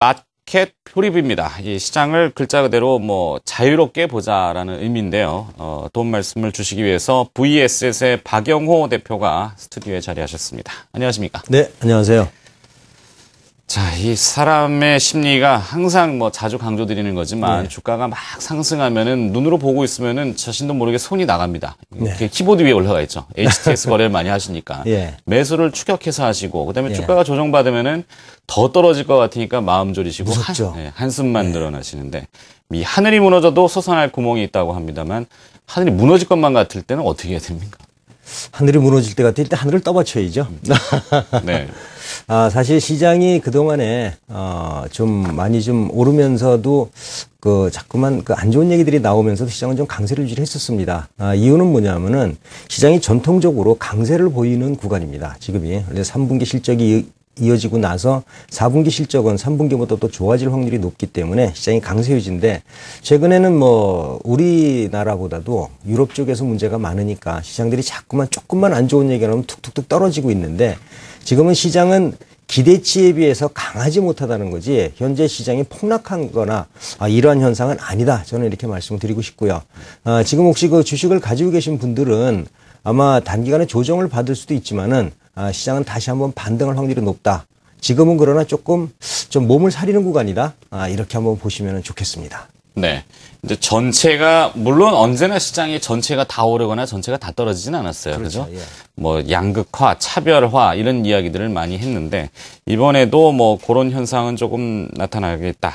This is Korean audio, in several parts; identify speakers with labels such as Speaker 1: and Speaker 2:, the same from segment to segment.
Speaker 1: 마켓 프리뷰입니다. 이 시장을 글자 그대로 자유롭게 보자라는 의미인데요. 도움 말씀을 주시기 위해서 VSS의 박영호 대표가 스튜디오에 자리하셨습니다. 안녕하십니까?
Speaker 2: 네, 안녕하세요.
Speaker 1: 자, 이 사람의 심리가 항상 자주 강조드리는 거지만 주가가 막 상승하면은 눈으로 보고 있으면은 자신도 모르게 손이 나갑니다. 이렇게 키보드 위에 올라가 있죠. HTS 거래를 많이 하시니까. 매수를 추격해서 하시고 그다음에 주가가 조정받으면은 더 떨어질 것 같으니까 마음 졸이시고 한숨만 늘어나시는데 이 하늘이 무너져도 솟아날 구멍이 있다고 합니다만 하늘이 무너질 것만 같을 때는 어떻게 해야 됩니까?
Speaker 2: 하늘이 무너질 때 같을 때 하늘을 떠받쳐야죠.
Speaker 1: 네.
Speaker 2: 사실 시장이 그동안에, 많이 오르면서도, 자꾸만 안 좋은 얘기들이 나오면서도 시장은 좀 강세를 유지했었습니다. 이유는 뭐냐면은 시장이 전통적으로 강세를 보이는 구간입니다. 지금이. 원래 3분기 실적이 이어지고 나서 4분기 실적은 3분기보다 또 좋아질 확률이 높기 때문에 시장이 강세 유지인데 최근에는 우리나라보다도 유럽 쪽에서 문제가 많으니까 시장들이 자꾸만 조금만 안 좋은 얘기가 나오면 툭툭툭 떨어지고 있는데 지금은 시장은 기대치에 비해서 강하지 못하다는 거지 현재 시장이 폭락한 거나 이러한 현상은 아니다. 저는 이렇게 말씀을 드리고 싶고요. 지금 혹시 그 주식을 가지고 계신 분들은 아마 단기간에 조정을 받을 수도 있지만은 시장은 다시 한번 반등할 확률이 높다. 지금은 그러나 조금 좀 몸을 사리는 구간이다. 이렇게 한번 보시면 좋겠습니다.
Speaker 1: 네. 이제 전체가, 물론 언제나 시장이 전체가 다 오르거나 전체가 다 떨어지진 않았어요. 그렇죠? 양극화, 차별화, 이런 이야기들을 많이 했는데, 이번에도 그런 현상은 조금 나타나겠다.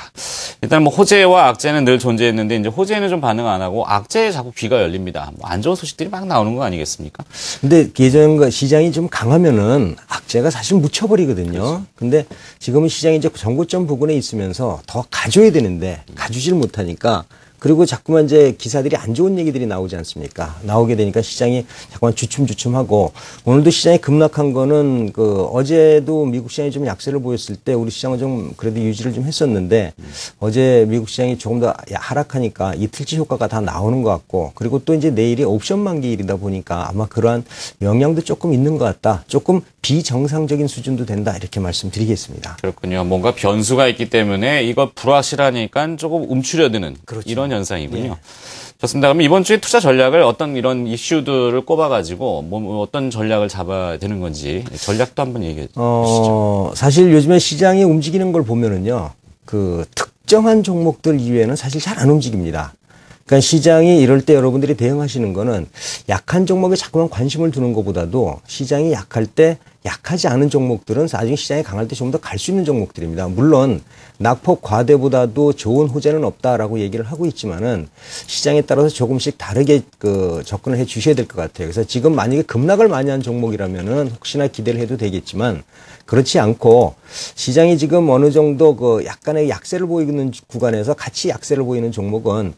Speaker 1: 일단 호재와 악재는 늘 존재했는데, 이제 호재는 좀 반응 안 하고, 악재에 자꾸 귀가 열립니다. 안 좋은 소식들이 막 나오는 거 아니겠습니까?
Speaker 2: 근데 예전과 시장이 좀 강하면은 악재가 사실 묻혀버리거든요. 그렇죠. 근데 지금은 시장이 이제 정고점 부근에 있으면서 더 가져야 되는데, 가주질 못하니까, 그리고 자꾸만 이제 기사들이 안 좋은 얘기들이 나오지 않습니까? 나오게 되니까 시장이 자꾸만 주춤주춤하고 오늘도 시장이 급락한 거는 어제도 미국 시장이 좀 약세를 보였을 때 우리 시장은 좀 그래도 유지를 좀 했었는데 어제 미국 시장이 조금 더 하락하니까 이틀치 효과가 다 나오는 것 같고 그리고 또 이제 내일이 옵션 만기일이다 보니까 아마 그러한 영향도 조금 있는 것 같다. 조금 비정상적인 수준도 된다. 이렇게 말씀드리겠습니다.
Speaker 1: 그렇군요. 뭔가 변수가 있기 때문에 이거 불확실하니까 조금 움츠려드는 이런 현상이군요. 좋습니다. 그럼 이번 주에 투자 전략을 어떤 이런 이슈들을 꼽아가지고 어떤 전략을 잡아야 되는 건지 전략도 한번 얘기해 주시죠.
Speaker 2: 사실 요즘에 시장이 움직이는 걸 보면은요, 특정한 종목들 이외에는 사실 잘 안 움직입니다. 그러니까 시장이 이럴 때 여러분들이 대응하시는 거는 약한 종목에 자꾸만 관심을 두는 것보다도 시장이 약할 때 약하지 않은 종목들은 나중에 시장이 강할 때 좀 더 갈 수 있는 종목들입니다. 물론 낙폭 과대보다도 좋은 호재는 없다라고 얘기를 하고 있지만은 시장에 따라서 조금씩 다르게 접근을 해 주셔야 될 것 같아요. 그래서 지금 만약에 급락을 많이 한 종목이라면은 혹시나 기대를 해도 되겠지만 그렇지 않고 시장이 지금 어느 정도 약간의 약세를 보이는 구간에서 같이 약세를 보이는 종목은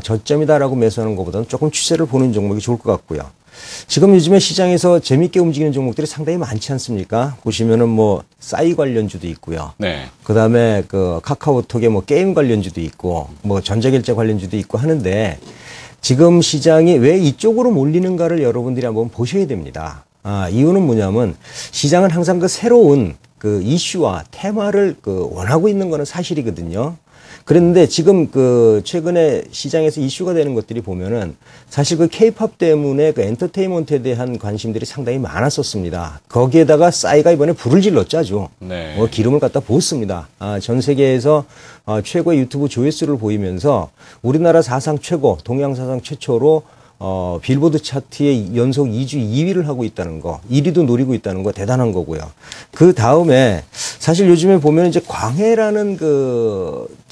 Speaker 2: 저점이다라고 매수하는 것보다는 조금 추세를 보는 종목이 좋을 것 같고요. 지금 요즘에 시장에서 재밌게 움직이는 종목들이 상당히 많지 않습니까? 보시면은 싸이 관련주도 있고요.
Speaker 1: 네.
Speaker 2: 그다음에 카카오톡에 게임 관련주도 있고 전자결제 관련주도 있고 하는데 지금 시장이 왜 이쪽으로 몰리는가를 여러분들이 한번 보셔야 됩니다. 이유는 뭐냐면 시장은 항상 새로운 이슈와 테마를 원하고 있는 거는 사실이거든요. 그런데 지금 최근에 시장에서 이슈가 되는 것들이 보면은 사실 K-팝 때문에 엔터테인먼트에 대한 관심들이 상당히 많았었습니다. 거기에다가 싸이가 이번에 불을 질렀죠, 아주.
Speaker 1: 네.
Speaker 2: 기름을 갖다 부었습니다. 전 세계에서 최고의 유튜브 조회수를 보이면서 우리나라 사상 최고, 동양 사상 최초로 빌보드 차트에 연속 2주 2위를 하고 있다는 거, 1위도 노리고 있다는 거 대단한 거고요. 그 다음에 사실 요즘에 보면 이제 광해라는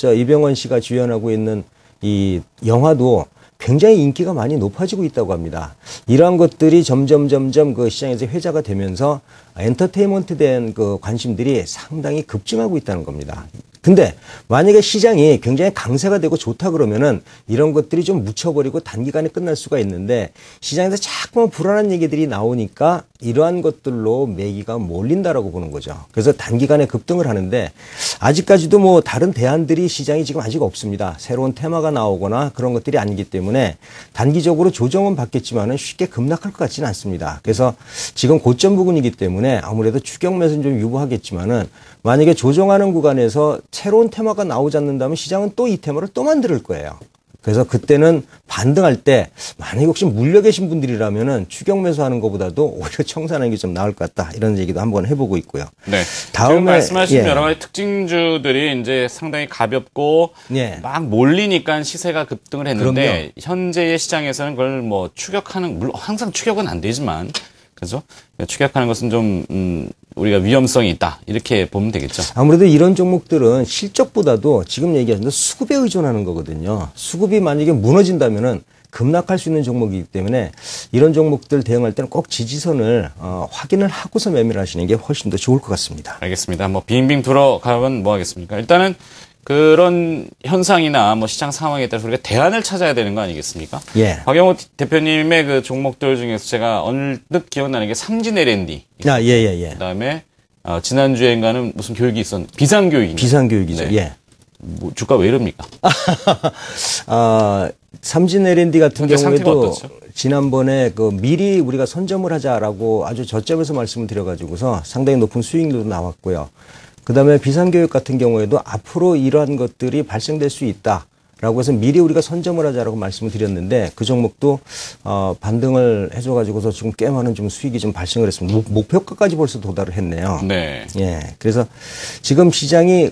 Speaker 2: 이병헌 씨가 주연하고 있는 이 영화도 굉장히 인기가 많이 높아지고 있다고 합니다. 이러한 것들이 점점 시장에서 회자가 되면서 엔터테인먼트에 대한 관심들이 상당히 급증하고 있다는 겁니다. 근데 만약에 시장이 굉장히 강세가 되고 좋다 그러면은 이런 것들이 좀 묻혀버리고 단기간에 끝날 수가 있는데 시장에서 자꾸만 불안한 얘기들이 나오니까 이러한 것들로 매기가 몰린다라고 보는 거죠. 그래서 단기간에 급등을 하는데 아직까지도 다른 대안들이 시장이 지금 아직 없습니다. 새로운 테마가 나오거나 그런 것들이 아니기 때문에 단기적으로 조정은 받겠지만은 쉽게 급락할 것 같지는 않습니다. 그래서 지금 고점 부근이기 때문에 아무래도 추격 매수는 좀 유보하겠지만은 만약에 조정하는 구간에서 새로운 테마가 나오지 않는다면 시장은 또 이 테마를 또 만들 거예요. 그래서 그때는 반등할 때 만약에 혹시 물려 계신 분들이라면은 추격 매수하는 것보다도 오히려 청산하는 게 좀 나을 것 같다 이런 얘기도 한번 해보고 있고요.
Speaker 1: 네.
Speaker 2: 다음에
Speaker 1: 지금 말씀하신
Speaker 2: 예.
Speaker 1: 여러 가지 특징주들이 이제 상당히 가볍고
Speaker 2: 예.
Speaker 1: 막 몰리니까 시세가 급등을 했는데
Speaker 2: 그럼요.
Speaker 1: 현재의 시장에서는 그걸 뭐 추격하는 물론 항상 추격은 안 되지만 그죠? 추격하는 것은 좀 우리가 위험성이 있다 이렇게 보면 되겠죠.
Speaker 2: 아무래도 이런 종목들은 실적보다도 지금 얘기하신 대로 수급에 의존하는 거거든요. 수급이 만약에 무너진다면은 급락할 수 있는 종목이기 때문에 이런 종목들 대응할 때는 꼭 지지선을 확인을 하고서 매매를 하시는 게 훨씬 더 좋을 것 같습니다.
Speaker 1: 알겠습니다. 뭐 빙빙 돌아가면 뭐 하겠습니까? 일단은 그런 현상이나 뭐 시장 상황에 따라서 우리가 대안을 찾아야 되는 거 아니겠습니까?
Speaker 2: 예.
Speaker 1: 박영호 대표님의 그 종목들 중에서 제가 언뜻 기억나는 게 삼진 L&D.
Speaker 2: 예.
Speaker 1: 그다음에 지난주에인가는 무슨 교육이 비상교육인가요?
Speaker 2: 비상교육이죠.
Speaker 1: 네.
Speaker 2: 예.
Speaker 1: 뭐 주가 왜 이럽니까?
Speaker 2: 삼진 L&D 같은
Speaker 1: 현재 상태가
Speaker 2: 경우에도
Speaker 1: 어떻죠?
Speaker 2: 지난번에 그 미리 우리가 선점을 하자라고 아주 저점에서 말씀을 드려가지고서 상당히 높은 수익률도 나왔고요. 그다음에 비상교육 같은 경우에도 앞으로 이러한 것들이 발생될 수 있다라고 해서 미리 우리가 선점을 하자라고 말씀을 드렸는데 그 종목도 반등을 해줘가지고서 지금 꽤 많은 좀 수익이 좀 발생을 했습니다. 목표가까지 벌써 도달을 했네요.
Speaker 1: 네.
Speaker 2: 예. 그래서 지금 시장이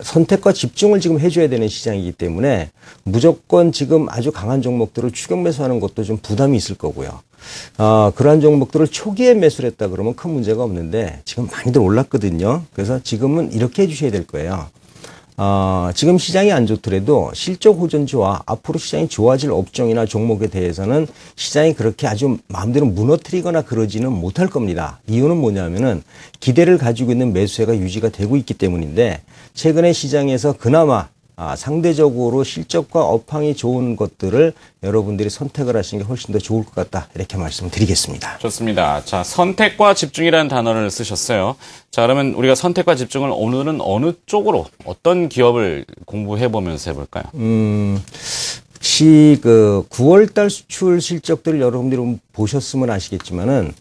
Speaker 2: 선택과 집중을 지금 해줘야 되는 시장이기 때문에 무조건 지금 아주 강한 종목들을 추격 매수하는 것도 좀 부담이 있을 거고요. 그러한 종목들을 초기에 매수를 했다 그러면 큰 문제가 없는데 지금 많이들 올랐거든요. 그래서 지금은 이렇게 해주셔야 될 거예요. 지금 시장이 안 좋더라도 실적 호전주와 앞으로 시장이 좋아질 업종이나 종목에 대해서는 시장이 그렇게 아주 마음대로 무너뜨리거나 그러지는 못할 겁니다. 이유는 뭐냐면은 기대를 가지고 있는 매수세가 유지가 되고 있기 때문인데 최근에 시장에서 그나마 상대적으로 실적과 업황이 좋은 것들을 여러분들이 선택을 하시는 게 훨씬 더 좋을 것 같다. 이렇게 말씀드리겠습니다.
Speaker 1: 좋습니다. 자, 선택과 집중이라는 단어를 쓰셨어요. 자, 그러면 우리가 선택과 집중을 오늘은 어느 쪽으로 어떤 기업을 공부해 보면서 해볼까요?
Speaker 2: 그 9월달 수출 실적들을 여러분들이 보셨으면 아시겠지만은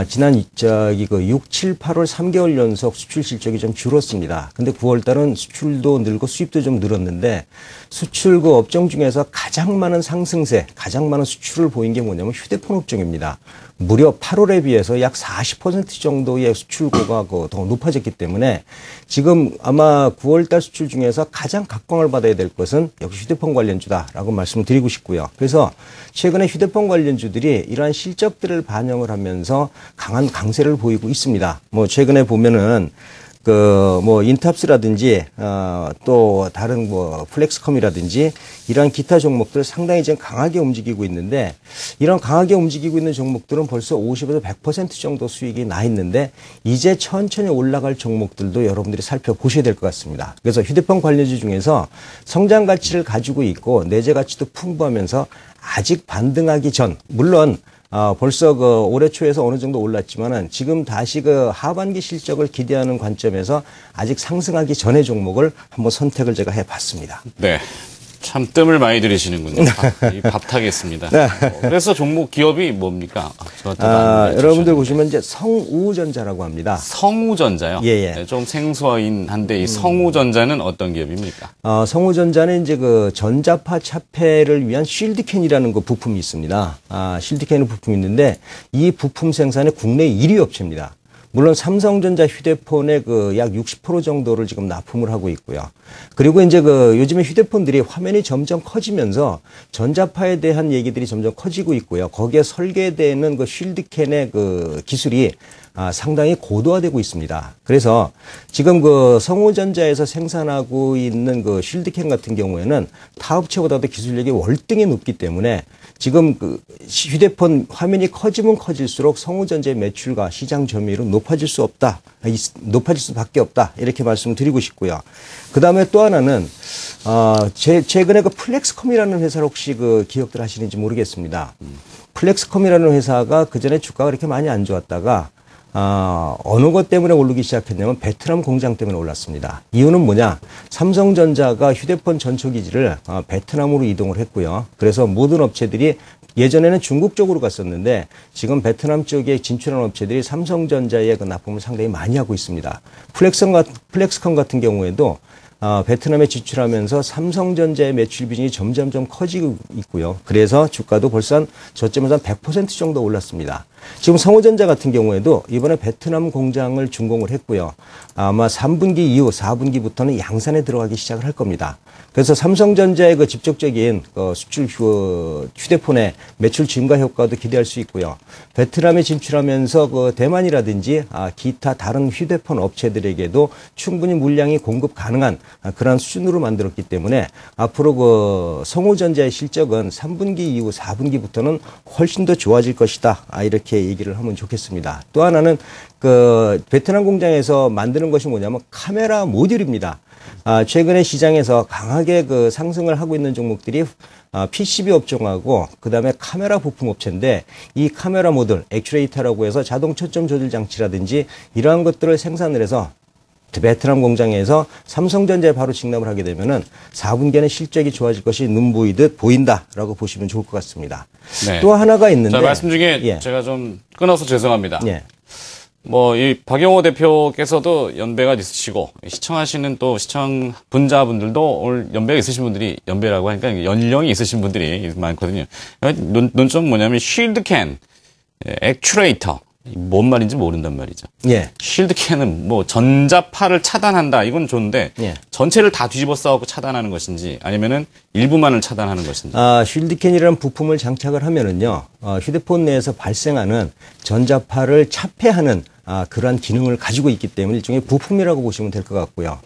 Speaker 2: 지난 6, 7, 8월 3개월 연속 수출 실적이 좀 줄었습니다. 근데 9월 달은 수출도 늘고 수입도 좀 늘었는데 수출 그 업종 중에서 가장 많은 상승세, 가장 많은 수출을 보인 게 뭐냐면 휴대폰 업종입니다. 무려 8월에 비해서 약 40% 정도의 수출고가 더 높아졌기 때문에 지금 아마 9월 달 수출 중에서 가장 각광을 받아야 될 것은 역시 휴대폰 관련주다라고 말씀을 드리고 싶고요. 그래서 최근에 휴대폰 관련주들이 이러한 실적들을 반영을 하면서 강한 강세를 보이고 있습니다. 뭐 최근에 보면은 인탑스라든지, 또 다른 플렉스컴이라든지 이러한 기타 종목들 상당히 지금 강하게 움직이고 있는데 이런 강하게 움직이고 있는 종목들은 벌써 50에서 100% 정도 수익이 나 있는데 이제 천천히 올라갈 종목들도 여러분들이 살펴보셔야 될 것 같습니다. 그래서 휴대폰 관련주 중에서 성장 가치를 가지고 있고 내재 가치도 풍부하면서 아직 반등하기 전, 물론 벌써 올해 초에서 어느 정도 올랐지만은 지금 다시 하반기 실적을 기대하는 관점에서 아직 상승하기 전의 종목을 한번 선택을 제가 해봤습니다.
Speaker 1: 네. 참 뜸을 많이 들이시는군요. 밥타겠습니다.
Speaker 2: 네.
Speaker 1: 그래서 종목 기업이 뭡니까?
Speaker 2: 여러분들 보시면 이제 성우전자라고 합니다.
Speaker 1: 성우전자요?
Speaker 2: 예.
Speaker 1: 네, 좀 생소한 한데 이 성우전자는 어떤 기업입니까?
Speaker 2: 성우전자는 이제 전자파 차폐를 위한 쉴드캔이라는 부품이 있습니다. 쉴드캔 부품이 있는데 이 부품 생산의 국내 1위 업체입니다. 물론 삼성전자 휴대폰의 약 60% 정도를 지금 납품을 하고 있고요. 그리고 이제 요즘에 휴대폰들이 화면이 점점 커지면서 전자파에 대한 얘기들이 점점 커지고 있고요. 거기에 설계되는 쉴드캔의 기술이 상당히 고도화되고 있습니다. 그래서 지금 성우전자에서 생산하고 있는 쉴드캔 같은 경우에는 타 업체보다도 기술력이 월등히 높기 때문에 지금 휴대폰 화면이 커지면 커질수록 성우전자의 매출과 시장 점유율은 높아질 수밖에 없다. 이렇게 말씀드리고 싶고요. 그 다음에 또 하나는 최근에 플렉스컴이라는 회사를 혹시 기억들 하시는지 모르겠습니다. 플렉스컴이라는 회사가 그전에 주가가 그렇게 많이 안 좋았다가 어느 것 때문에 오르기 시작했냐면 베트남 공장 때문에 올랐습니다. 이유는 뭐냐? 삼성전자가 휴대폰 전초기지를 베트남으로 이동을 했고요. 그래서 모든 업체들이 예전에는 중국 쪽으로 갔었는데 지금 베트남 쪽에 진출한 업체들이 삼성전자의 그 납품을 상당히 많이 하고 있습니다. 플렉스컨 같은 경우에도 베트남에 진출하면서 삼성전자의 매출 비중이 점점점 커지고 있고요. 그래서 주가도 벌써 저점에서 한 100% 정도 올랐습니다. 지금 성호전자 같은 경우에도 이번에 베트남 공장을 준공을 했고요. 아마 3분기 이후 4분기부터는 양산에 들어가기 시작을 할 겁니다. 그래서 삼성전자의 그 직접적인 수출 휴대폰의 매출 증가 효과도 기대할 수 있고요. 베트남에 진출하면서 그 대만이라든지 기타 다른 휴대폰 업체들에게도 충분히 물량이 공급 가능한 그런 수준으로 만들었기 때문에 앞으로 그 성호전자의 실적은 3분기 이후 4분기부터는 훨씬 더 좋아질 것이다. 이렇게 얘기를 하면 좋겠습니다. 또 하나는 그 베트남 공장에서 만드는 것이 뭐냐면 카메라 모듈입니다. 최근에 시장에서 강하게 그 상승을 하고 있는 종목들이 PCB 업종하고 그다음에 카메라 부품 업체인데 이 카메라 모듈 액추레이터라고 해서 자동 초점 조절 장치라든지 이러한 것들을 생산을 해서 베트남 공장에서 삼성전자에 바로 직납을 하게 되면은 4분기에는 실적이 좋아질 것이 눈보이듯 보인다라고 보시면 좋을 것 같습니다.
Speaker 1: 네.
Speaker 2: 또 하나가 있는데
Speaker 1: 자, 말씀 중에
Speaker 2: 예.
Speaker 1: 제가 좀 끊어서 죄송합니다.
Speaker 2: 예.
Speaker 1: 뭐, 이 박영호 대표께서도 연배가 있으시고, 시청하시는 또 시청 분자분들도 오늘 연배가 있으신 분들이, 연배라고 하니까 연령이 있으신 분들이 많거든요. 논점 뭐냐면, 쉴드캔, 액추레이터. 뭔 말인지 모른단 말이죠.
Speaker 2: 예.
Speaker 1: 쉴드캔은 뭐 전자파를 차단한다. 이건 좋은데,
Speaker 2: 예.
Speaker 1: 전체를 다 뒤집어 싸우고 차단하는 것인지, 아니면은 일부만을 차단하는 것인지.
Speaker 2: 쉴드캔이라는 부품을 장착을 하면은요, 휴대폰 내에서 발생하는 전자파를 차폐하는 그러한 기능을 가지고 있기 때문에 일종의 부품이라고 보시면 될 것 같고요.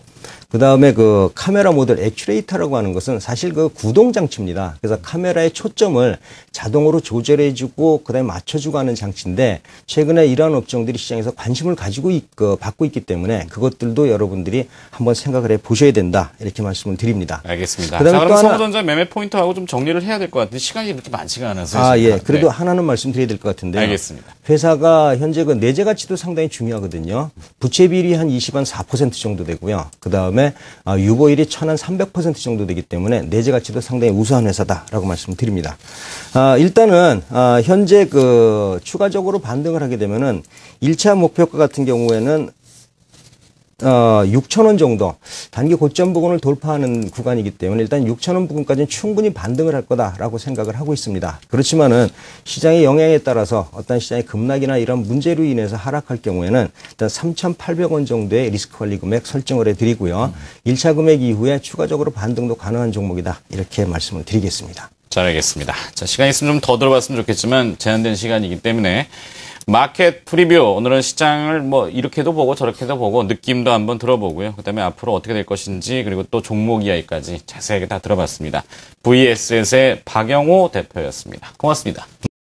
Speaker 2: 그 다음에 그 카메라 모듈 액추레이터라고 하는 것은 사실 그 구동 장치입니다. 그래서 카메라의 초점을 자동으로 조절해주고 그다음에 맞춰주고 하는 장치인데 최근에 이러한 업종들이 시장에서 관심을 가지고 받고 있기 때문에 그것들도 여러분들이 한번 생각을 해 보셔야 된다 이렇게 말씀을 드립니다.
Speaker 1: 알겠습니다.
Speaker 2: 그다음에
Speaker 1: 자,
Speaker 2: 또
Speaker 1: 그럼
Speaker 2: 하나
Speaker 1: 성호전자 매매 포인트하고 좀 정리를 해야 될 것 같은데 시간이 그렇게 많지가 않아서.
Speaker 2: 예. 그래도
Speaker 1: 네.
Speaker 2: 하나는 말씀드려야 될 것 같은데요.
Speaker 1: 알겠습니다.
Speaker 2: 회사가 현재 그 내재 가치도 상당히 중요하거든요. 부채 비율이 한 4% 정도 되고요. 그 다음에 유보율이 1,300% 정도 되기 때문에 내재 가치도 상당히 우수한 회사다라고 말씀드립니다. 일단은 현재 그 추가적으로 반등을 하게 되면은 1차 목표가 같은 경우에는 6,000원 정도 단기 고점 부근을 돌파하는 구간이기 때문에 일단 6,000원 부근까지는 충분히 반등을 할 거다라고 생각을 하고 있습니다. 그렇지만은 시장의 영향에 따라서 어떤 시장의 급락이나 이런 문제로 인해서 하락할 경우에는 일단 3,800원 정도의 리스크 관리 금액 설정을 해드리고요. 1차 금액 이후에 추가적으로 반등도 가능한 종목이다. 이렇게 말씀을 드리겠습니다.
Speaker 1: 잘 알겠습니다. 자, 시간 있으면 좀 더 들어봤으면 좋겠지만 제한된 시간이기 때문에 마켓 프리뷰 오늘은 시장을 뭐 이렇게도 보고 저렇게도 보고 느낌도 한번 들어보고요. 그다음에 앞으로 어떻게 될 것인지 그리고 또 종목 이야기까지 자세하게 다 들어봤습니다. VSS의 박영호 대표였습니다. 고맙습니다.